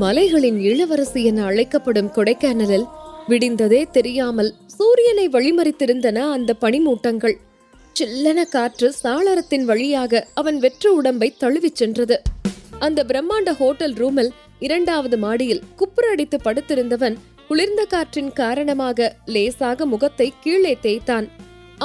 மலைகளின் இளவரசி என அழைக்கப்படும் கொடைக்கானலில் விடிந்ததே தெரியாமல் சூரியனை வழிமறித்திருந்தன அந்த பனிமூட்டங்கள். சில்லென காற்று சாளரத்தின் வழியாக அவன் வெற்று உடம்பை தழுவிச் சென்றது. அந்த பிரம்மாண்ட ஹோட்டல் ரூமில் 2வது மாடியில் குப்புரடித்து படுத்திருந்தவன் குளிர்ந்த காற்றின் காரணமாக லேசாக முகத்தை கீழே தேய்த்தான்.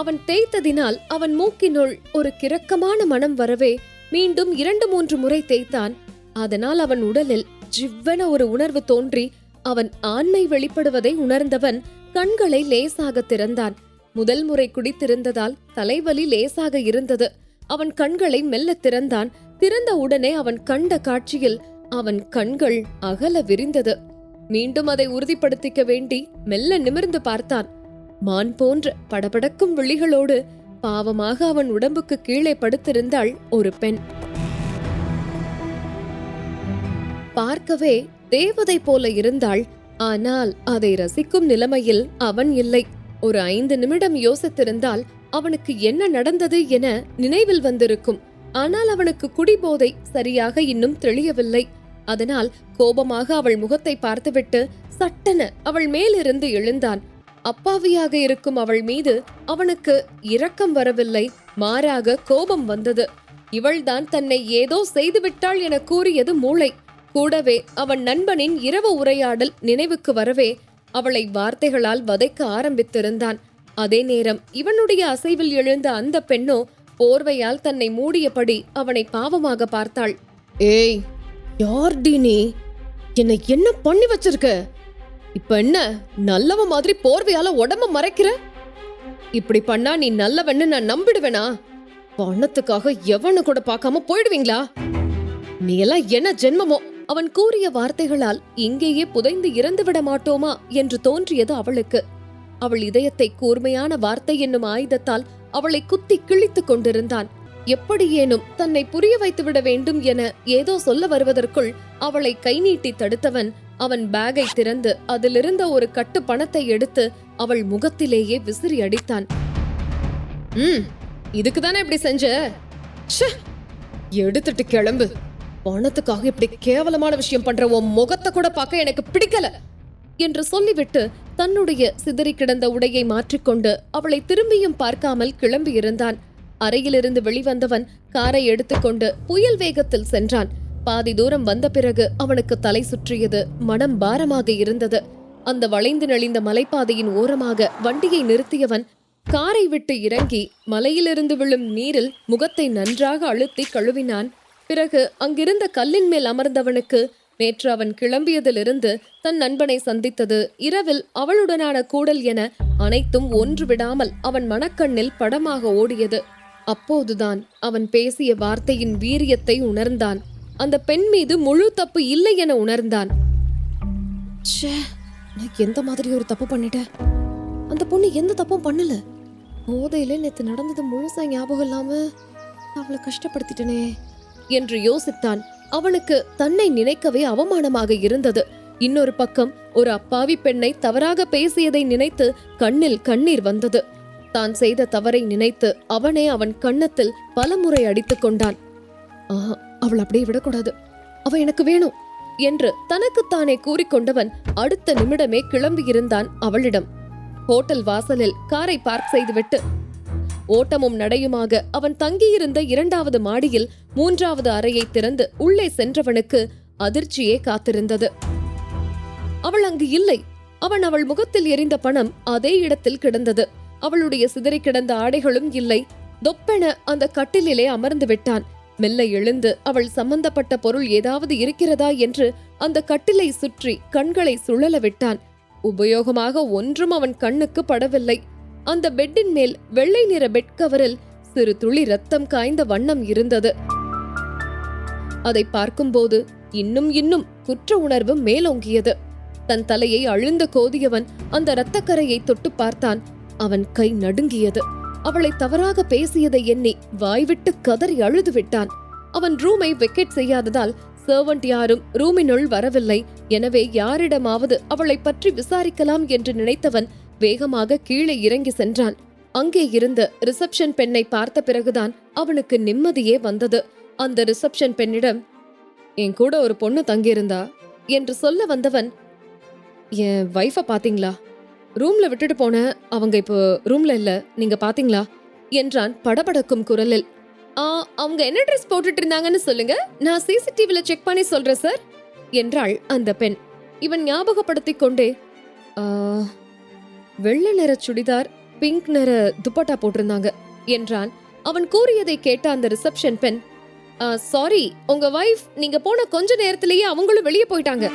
அவன் தேய்த்ததினால் அவன் மூக்கினுள் ஒரு கிரக்கமான மனம் வரவே மீண்டும் 2-3 முறை தேய்த்தான். அதனால் அவன் உடலில் ஜிவ்வென ஒரு உணர்வு தோன்றி அவன் ஆண்மை வெளிப்படுவதை உணர்ந்தவன் கண்களை லேசாக திறந்தான். முதல் முறை குடித்திருந்ததால் தலைவலி லேசாக இருந்தது. அவன் கண்களை மெல்ல திறந்தான். திறந்த உடனே அவன் கண்ட காட்சியில் அவன் கண்கள் அகல விரிந்தது. மீண்டும் அதை உறுதிப்படுத்திக்க வேண்டி மெல்ல நிமிர்ந்து பார்த்தான். மான் போன்ற படபடக்கும் விழிகளோடு பாவமாக அவன் உடம்புக்கு கீழே படுத்திருந்தாள் ஒரு பெண். பார்க்கவே தேவதை போல இருந்தாள். ஆனால் அதை ரசிக்கும் நிலைமையில் அவன் இல்லை. ஒரு 5 நிமிடம் யோசித்திருந்தால் அவனுக்கு என்ன நடந்தது என நினைவில் வந்திருக்கும். ஆனால் அவனுக்கு குடிபோதை சரியாக இன்னும் தெளியவில்லை. அதனால் கோபமாக அவள் முகத்தை பார்த்துவிட்டு சட்டென அவள் மேலிருந்து எழுந்தான். அப்பாவியாக இருக்கும் அவள் மீது அவனுக்கு இரக்கம் வரவில்லை, மாறாக கோபம் வந்தது. இவள்தான் தன்னை ஏதோ செய்துவிட்டாள் என கூறியது மூளை. கூடவே அவன் நண்பனின் இரவு உரையாடல் நினைவுக்கு வரவே அவளை வார்த்தைகளால் வதைக்க ஆரம்பித்திருந்தான். அதே நேரம் இவனுடைய அசைவில் எழுந்த அந்த பெண்ணோ போர்வையால் தன்னை மூடியபடி அவனை பாவமாக பார்த்தாள். ஏய், யார்டி நீ? என்னை என்ன பண்ணி வச்சிருக்க? இப்ப என்ன நல்லவ மாதிரி போர்வையால உடம்ப மறைக்கிற? இப்படி பண்ணா நீ நல்லவன்னு நான் நம்பிடுவேனா? பணத்துக்காக எவனு கூட பார்க்காம போயிடுவீங்களா? நீ எல்லாம் என்ன ஜென்மமோ? அவன் கூறிய வார்த்தைகளால் இங்கேயே புதைந்து இறந்து விட மாட்டோமா என்று தோன்றியது அவளுக்கு. அவள் இதயத்தை கூர்மையான வார்த்தை என்னும் ஆயுதத்தால் அவளை குத்தி கிழித்துக் கொண்டிருந்தான். எப்படியேனும் தன்னை புரிய வைத்துவிட வேண்டும் என ஏதோ சொல்ல வருவதற்குள் அவளை கை நீட்டி தடுத்தவன் அவன் பேக்கை திறந்து அதிலிருந்த ஒரு கட்டு பணத்தை எடுத்து அவள் முகத்திலேயே விசிறி அடித்தான். இதுக்குதானே இப்படி செஞ்ச? எடுத்துட்டு கிளம்பு. பணத்துக்காக இப்படி கேவலமான விஷயம் பண்ற உன் முகத்தை கூட பார்க்க எனக்கு பிடிக்கல என்று சொல்லிவிட்டு தன்னுடைய சிதறி கிடந்த உடையை மாற்றிக்கொண்டு அவளை திரும்பியும் பார்க்காமல் கிளம்பி இருந்தான். அறையிலிருந்து வெளிவந்தவன் காரை எடுத்துக்கொண்டு புயல் வேகத்தில் சென்றான். பாதி தூரம் வந்த பிறகு அவனுக்கு தலை சுற்றியது, மனம் பாரமாக இருந்தது. அந்த வளைந்து நெளிந்த மலைப்பாதையின் ஓரமாக வண்டியை நிறுத்தியவன் காரை விட்டு இறங்கி மலையிலிருந்து விழும் நீரில் முகத்தை நன்றாக அழுத்தி கழுவினான். பிறகு அங்கிருந்த கல்லின் மேல் அமர்ந்தவனுக்கு நேற்று அவன் கிளம்பியதிலிருந்து தன் நண்பனை சந்தித்தது, இரவில் அவளுடனான கூடல் என அனைத்தும் ஒன்று விடாமல் அவன் மனக்கண்ணில் படமாக ஓடியது. அப்போதுதான் அவன் பேசிய வார்த்தையின் வீரியத்தை உணர்ந்தான். அந்த பெண் மீது முழு தப்பு இல்லை என உணர்ந்தான். எந்த மாதிரி ஒரு தப்பு பண்ணிட்ட? அந்த பொண்ணு எந்த தப்பும் பண்ணல. போதையில நேத்து நடந்தது முழுசா ஞாபகம் இல்லாம அவளை கஷ்டப்படுத்திட்டனே என்று யோசித்தான். அவனுக்கு தன்னை நினைக்கவே அவமானமாக இருந்தது. இன்னொரு பக்கம் ஒரு அப்பாவி பெண்ணை தவறாக பேசியதை நினைத்து கண்ணில் கண்ணீர் வந்தது. தான் செய்த தவறை நினைத்து அவனே அவன் கன்னத்தில் பலமுறை அடித்துக் கொண்டான். அவள் அப்படியே விடக்கூடாது, அவ எனக்கு வேணும் என்று தனக்குத்தானே கூறிக்கொண்டவன் அடுத்த நிமிடமே கிளம்பியிருந்தான் அவளிடம். ஹோட்டல் வாசலில் காரை பார்க் செய்துவிட்டு ஓட்டமும் நடையுமாக அவன் தங்கியிருந்த 2வது மாடியில் 3வது அறையை திறந்து உள்ளே சென்றவனுக்கு அதிர்ச்சியே காத்திருந்தது. அவள் அங்கு இல்லை. அவள் முகத்தில் எரிந்த பணம் அதே இடத்தில் கிடந்தது. அவளுடைய சிதறி கிடந்த ஆடைகளும் இல்லை. தொப்பென அந்த கட்டிலே அமர்ந்து விட்டான். மெல்ல எழுந்து அவள் சம்பந்தப்பட்ட பொருள் ஏதாவது இருக்கிறதா என்று அந்த கட்டிலை சுற்றி கண்களை சுழல விட்டான். உபயோகமாக ஒன்றும் அவன் கண்ணுக்கு படவில்லை. அந்த பெட்டின் மேல் வெள்ளை நிற பெட் கவரில் சிறு துளி ரத்தம் காய்ந்த வண்ணம் இருந்தது. அதை பார்க்கும்போது இன்னும் குற்ற உணர்வு மேலோங்கியது. தன் தலையை அழுந்த கோதியவன் அந்த இரத்தக்கரையை தொட்டு பார்த்தான். அவன் கை நடுங்கியது. அவளை தவறாக பேசியதை எண்ணி வாய்விட்டு கதறி அழுது விட்டான். அவன் ரூமை வெக்கேட் செய்யாததால் சர்வன்ட் யாரும் ரூமினுள் வரவில்லை. எனவே யாரிடமாவது அவளை பற்றி விசாரிக்கலாம் என்று நினைத்தவன் வேகமாக கீழே இறங்கி சென்றான். அங்கே இருந்த ரிசப்ஷன் பெண்ணை பார்த்த பிறகுதான் அவனுக்கு நிம்மதியே வந்தது. அந்த ரிசப்ஷன் பெண்ணிடம், என் கூட ஒரு பொண்ணு தங்கியிருந்தா, என்று சொல்ல வந்தவன், என் வைஃப பாத்தீங்களா? ரூம்ல விட்டுட்டு போன, அவங்க இப்போ ரூம்ல இல்ல, நீங்க பாத்தீங்களா என்றான் படபடக்கும் குரலில். அவங்க என்ன ட்ரெஸ் போட்டுட்டு இருந்தாங்கன்னு சொல்லுங்க, நான் சிசிடிவில செக் பண்ணி சொல்றேன் சார் என்றாள் அந்த பெண். இவன் ஞாபகப்படுத்திக் கொண்டே, வெள்ளை நிற சுடிதார், பிங்க் நிற துப்பட்டா போட்டிருந்தாங்க என்றான். அவன் கூறியதை கேட்ட அந்த ரிசப்ஷன் பெண், சாரி, உங்க வைஃப் நீங்க போன கொஞ்ச நேரத்திலேயே அவங்களும் வெளியே போயிட்டாங்க.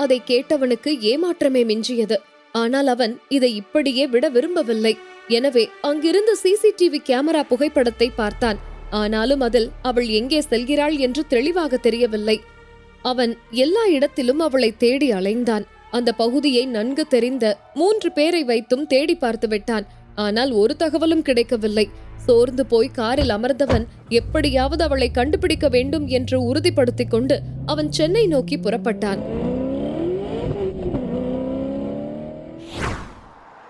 அதை கேட்டவனுக்கு ஏமாற்றமே மிஞ்சியது. ஆனால் அவன் இதை இப்படியே விட விரும்பவில்லை. எனவே அங்கிருந்த சிசிடிவி கேமரா புகைப்படத்தை பார்த்தான். ஆனாலும் அதில் அவள் எங்கே செல்கிறாள் என்று தெளிவாக தெரியவில்லை. அவன் எல்லா இடத்திலும் அவளை தேடி அலைந்தான். அந்த பகுதியை நன்கு தெரிந்த 3 பேரை வைத்தும் தேடி பார்த்து விட்டான். ஆனால் ஒரு தகவலும் கிடைக்கவில்லை. சோர்ந்து போய் காரில் அமர்ந்தவன் எப்படியாவது அவளை கண்டுபிடிக்க வேண்டும் என்று உறுதிப்படுத்திக் கொண்டு அவன் சென்னை நோக்கி புறப்பட்டான்.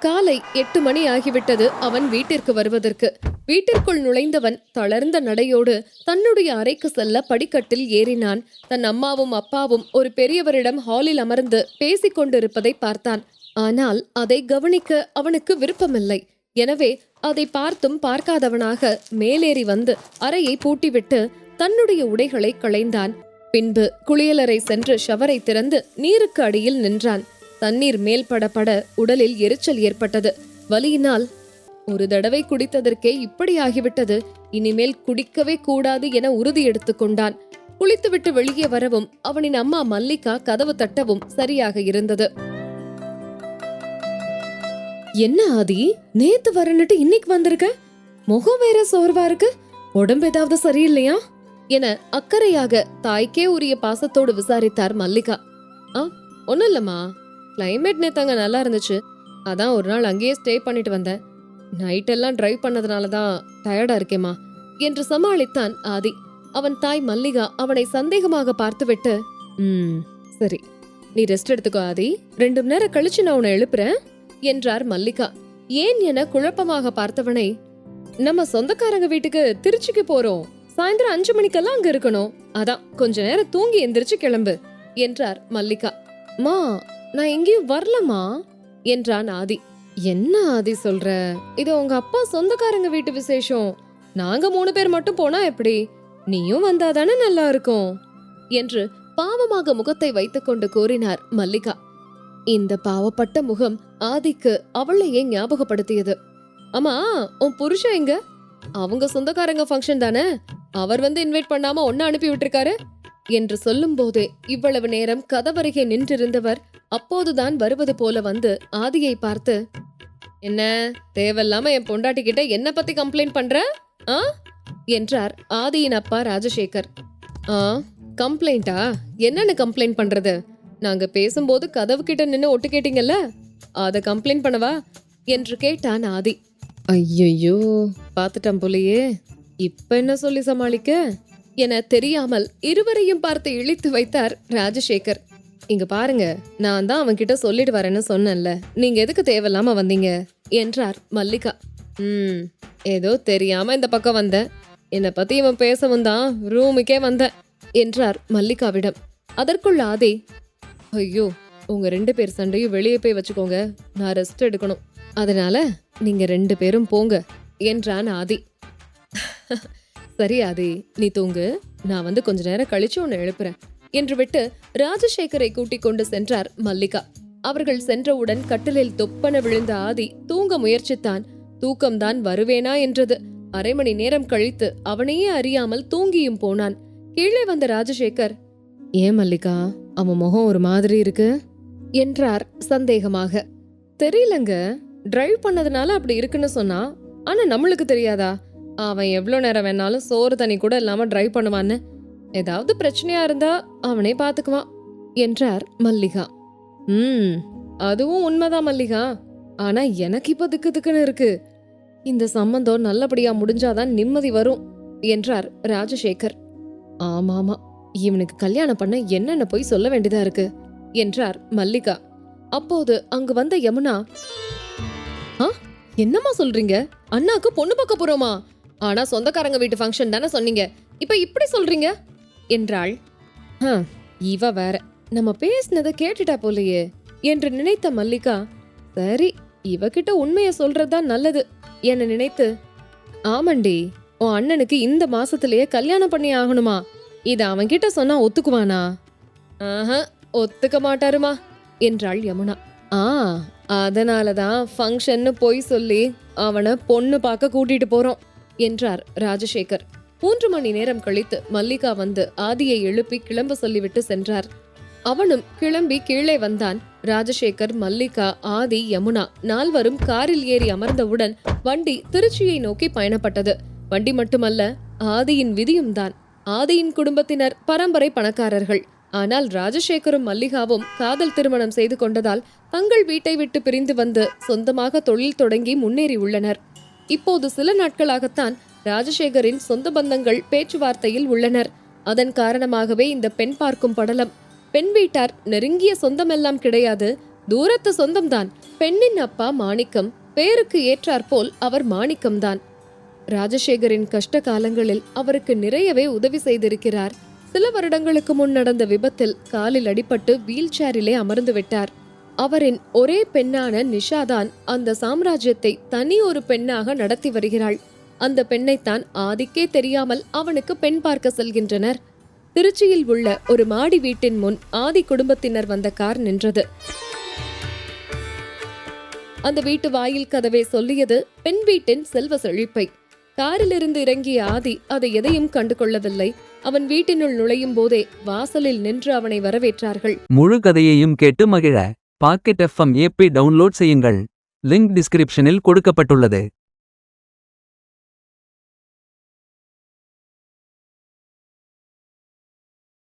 காலை 8 மணி ஆகிவிட்டது அவன் வீட்டிற்கு வருவதற்கு. வீட்டிற்குள் நுழைந்தவன் தளர்ந்த நடையோடு தன்னுடைய அறைக்கு செல்ல படிக்கட்டில் ஏறினான். தன் அம்மாவும் அப்பாவும் ஒரு பெரியவரிடம் ஹாலில் அமர்ந்து பேசிக் கொண்டிருப்பதை பார்த்தான். ஆனால் அதை கவனிக்க அவனுக்கு விருப்பமில்லை. எனவே அதை பார்த்தும் பார்க்காதவனாக மேலேறி வந்து அறையை பூட்டிவிட்டு தன்னுடைய உடைகளை களைந்தான். பின்பு குளியலறை சென்று ஷவரை திறந்து நீருக்கு அடியில் நின்றான். தண்ணீர் மேல் படப்பட உடலில் எரிச்சல் ஏற்பட்டது. வலியினால் ஒரு தடவை குடித்ததற்கே இப்படி ஆகிவிட்டது, இனிமேல் குடிக்கவே கூடாது என உறுதி எடுத்துக்கொண்டான். குளித்துவிட்டு வெளியே வரவும் அவனின் அம்மா மல்லிகா கதவு தட்டவும் சரியாக இருந்தது. என்ன ஆதி, நேத்து வரணுட்டு இன்னைக்கு வந்திருக்க? முகம் வேற சோர்வா இருக்கு, உடம்பு ஏதாவது சரியில்லையா என அக்கறையாக தாய்க்கே உரிய பாசத்தோடு விசாரித்தார் மல்லிகா. ஒன்னும் இல்லம்மா, கிளைமேட் நேத்து அங்க நல்லா இருந்துச்சு, அதான் ஒரு நாள் அங்கேயே ஸ்டே பண்ணிட்டு வந்தேன். நைட்டெல்லாம் டிரைவ் பண்ணதுனாலதான் டயர்டா இருக்கேம்மா என்று சமாளித்தான் ஆதி. அவன் தாய் மல்லிகா அவனை சந்தேகமாக பார்த்துவிட்டு, சரி, நீ ரெஸ்ட் எடுத்துக்கோ ஆதி, 2 மணி நேரம் கழிச்சு நான் உன்னை எழுப்புறேன் என்றார் மல்லிகா. ஏன் என குழப்பமாக பார்த்தவனை, நம்ம சொந்தக்காரங்க வீட்டுக்கு திருச்சிக்கு போறோம், சாயந்தரம் 5 மணிக்கெல்லாம் அங்க இருக்கணும், அதான் கொஞ்ச நேரம் தூங்கி எந்திரிச்சு கிளம்பு என்றார் மல்லிகா. மா, நான் எங்கேயும் வரலமா என்றான் ஆதி. என்ன ஆதி சொல்ற, இது உங்க அப்பா சொந்தக்காரங்க வீட்டு விசேஷம், நாங்க 3 பேர் மட்டும் போனா எப்படி, நீயும் வந்தாதானே நல்லா இருக்கும் என்று பாவமாக முகத்தை வைத்துக்கொண்டு கூறினார் மல்லிகா. இந்த பாவப்பட்ட முகம் ஆதிக்கு அவளையே ஞாபகப்படுத்தியது. அம்மா, உன் புருஷன் எங்க? அவங்க சொந்தக்காரங்க ஃபங்க்ஷன் தானே, அவர் வந்து இன்வைட் பண்ணாம ஒன்னு அனுப்பி விட்டுருக்காரு என்று சொல்லும் போதே இவ்வளவு நேரம் கதவருகே நின்றிருந்தவர் அப்போதுதான் வருவது போல வந்து ஆதியை பார்த்து, என்ன தேவையில்லாம என் பொண்டாட்டி கிட்ட என்ன பத்தி கம்ப்ளைண்ட் பண்ற என்றார் ஆதியின் அப்பா ராஜசேகர். கம்ப்ளைண்டா? என்னன்னு கம்ப்ளைண்ட் பண்றது? நாங்க பேசும்போது கதவு கிட்ட நின்னு ஒட்டு கேட்டீங்கல்ல, அத கம்ப்ளைண்ட் பண்ணவா என்று கேட்டான் ஆதி. ஐயோ, பாத்துட்டான் போலையே, இப்ப என்ன சொல்லி சமாளிக்க என தெரியாமல் இருவரையும் பார்த்து இழித்து வைத்தார் ராஜசேகர். இங்க பாருங்க, நான் தான் அவன்கிட்ட சொல்லிட்டு வரேன்னு சொன்னேன்ல, நீங்க எதுக்கு தேவையில்லாம வந்தீங்க என்றார் மல்லிகா. ஏதோ தெரியாம இந்த பக்கம் வந்தேன், என்னை பத்தி இவன் பேசவும் தான் ரூமுக்கே வந்தேன் என்றார் மல்லிகாவிடம். அதற்குள் ஆதி, ஐயோ, உங்க 2 பேர் சண்டையும் வெளியே போய் வச்சுக்கோங்க, நான் ரெஸ்ட் எடுக்கணும், அதனால நீங்க 2 பேரும் போங்க என்றான் ஆதி. சரி ஆதி, நீ தூங்கு, நான் வந்து கொஞ்ச நேரம் கழிச்சு உன்னை எழுப்புறேன் என்று விட்டு ராஜசேகரை கூட்டிக் கொண்டு சென்றார் மல்லிகா. அவர்கள் சென்றவுடன் கட்டிலில் தொப்பன விழுந்த ஆதி தூங்க முயற்சித்தான். தூக்கம்தான் வருவேனா என்றது. அரை மணி நேரம் கழித்து அவனையே அறியாமல் தூங்கியும் போனான். கீழே வந்த ராஜசேகர், ஏன் மல்லிகா, அவன் முகம் ஒரு மாதிரி இருக்கு என்றார் சந்தேகமாக. தெரியலங்க, டிரைவ் பண்ணதுனால அப்படி இருக்குன்னு சொன்னா, ஆனா நம்மளுக்கு தெரியாதா அவன் எவ்வளவு நேரம் வேணாலும் சோறு தண்ணி கூட இல்லாம டிரைவ் பண்ணுவான்னு? ஏதாவது பிரச்சனையா இருந்தா அவனே பாத்துக்குவான் என்றார் மல்லிகா. அதுவும் உண்மைதான் மல்லிகா, ஆனா எனக்கு இப்ப திக்கு திக்குன்னு இருக்கு, இந்த சம்பந்தம் நல்லபடியா முடிஞ்சாதான் நிம்மதி வரும் என்றார் ராஜசேகர். ஆமாமா, இவனுக்கு கல்யாணம் பண்ண என்னென்ன போய் சொல்ல வேண்டியதா இருக்கு என்றார் மல்லிகா. அப்போது அங்கு வந்த யமுனா, என்னம்மா சொல்றீங்க, அண்ணாக்கு பொண்ணு பார்க்க போறோமா? ஆனா சொந்தக்காரங்க வீட்டு ஃபங்க்ஷன் தானே சொன்னீங்க, இப்ப இப்படி சொல்றீங்க என்றாள். இவ வேற, நம்ம பேசினதை கேட்டுட்டா போலையே என்று நினைத்த மல்லிகா, சரி இவகிட்ட உண்மைய சொல்றதுதான் நல்லது என நினைத்து, ஆமண்டி, உன் அண்ணனுக்கு இந்த மாசத்திலேயே கல்யாணம் பண்ணி ஆகணுமா? இத அவன்கிட்ட சொன்னா ஒத்துக்குவானா? ஆஹா, ஒத்துக்க மாட்டாருமா என்றாள் யமுனா. அதனாலதான் ஃபங்க்ஷன்னு பொய் சொல்லி அவனை பொண்ணு பார்க்க கூட்டிட்டு போறோம் என்றார் ராஜசேகர். 3 மணி நேரம் கழித்து மல்லிகா வந்து ஆதியை எழுப்பி கிளம்ப சொல்லிவிட்டு சென்றார். அவனும் கிளம்பி கீழே வந்தான். ராஜசேகர், மல்லிகா, ஆதி, யமுனா 4வரும் காரில் ஏறி அமர்ந்தவுடன் வண்டி திருச்சியை நோக்கி பயணப்பட்டது. வண்டி மட்டுமல்ல, ஆதியின் விதியும் தான். ஆதியின் குடும்பத்தினர் பரம்பரை பணக்காரர்கள். ஆனால் ராஜசேகரும் மல்லிகாவும் காதல் திருமணம் செய்து கொண்டதால் தங்கள் வீட்டை விட்டு பிரிந்து வந்து சொந்தமாக தொழில் தொடங்கி முன்னேறி உள்ளனர். இப்போது சில நாட்களாகத்தான் ராஜசேகரின் சொந்த பந்தங்கள் பேச்சுவார்த்தையில் உள்ளனர். அதன் காரணமாகவே இந்த பெண் பார்க்கும் படலம். பெண் வீட்டார் நெருங்கிய சொந்தமெல்லாம் கிடையாது, தூரத்து சொந்தம்தான். பெண்ணின் அப்பா மாணிக்கம், பேருக்கு ஏற்றாற்போல் அவர் மாணிக்கம்தான். ராஜசேகரின் கஷ்ட காலங்களில் அவருக்கு நிறையவே உதவி செய்திருக்கிறார். சில வருடங்களுக்கு முன் நடந்த விபத்தில் காலில் அடிபட்டு வீல் சேரிலே அமர்ந்து விட்டார். அவரின் ஒரே பெண்ணான நிஷாதான் அந்த சாம்ராஜ்யத்தை தனி ஒரு பெண்ணாக நடத்தி வருகிறாள். அந்த பெண்ணைத்தான் ஆதிக்கே தெரியாமல் அவனுக்கு பெண் பார்க்க செல்கின்றனர். திருச்சியில் உள்ள ஒரு மாடி வீட்டின் முன் ஆதி குடும்பத்தினர் வந்த கார் நின்றது. அந்த வீட்டு வாயில் கதவே சொல்லியது பெண் வீட்டின் செல்வ செழிப்பை. காரிலிருந்து இறங்கிய ஆதி அதை எதையும் கண்டு கொள்ளவில்லை. அவன் வீட்டினுள் நுழையும் போதே வாசலில் நின்று அவனை வரவேற்றார்கள். முழு கதையையும் கேட்டு மகிழ பாக்கெட் FM APP டவுன்லோட் செய்யுங்கள். லிங்க் டிஸ்கிரிப்ஷனில் கொடுக்கப்பட்டுள்ளது.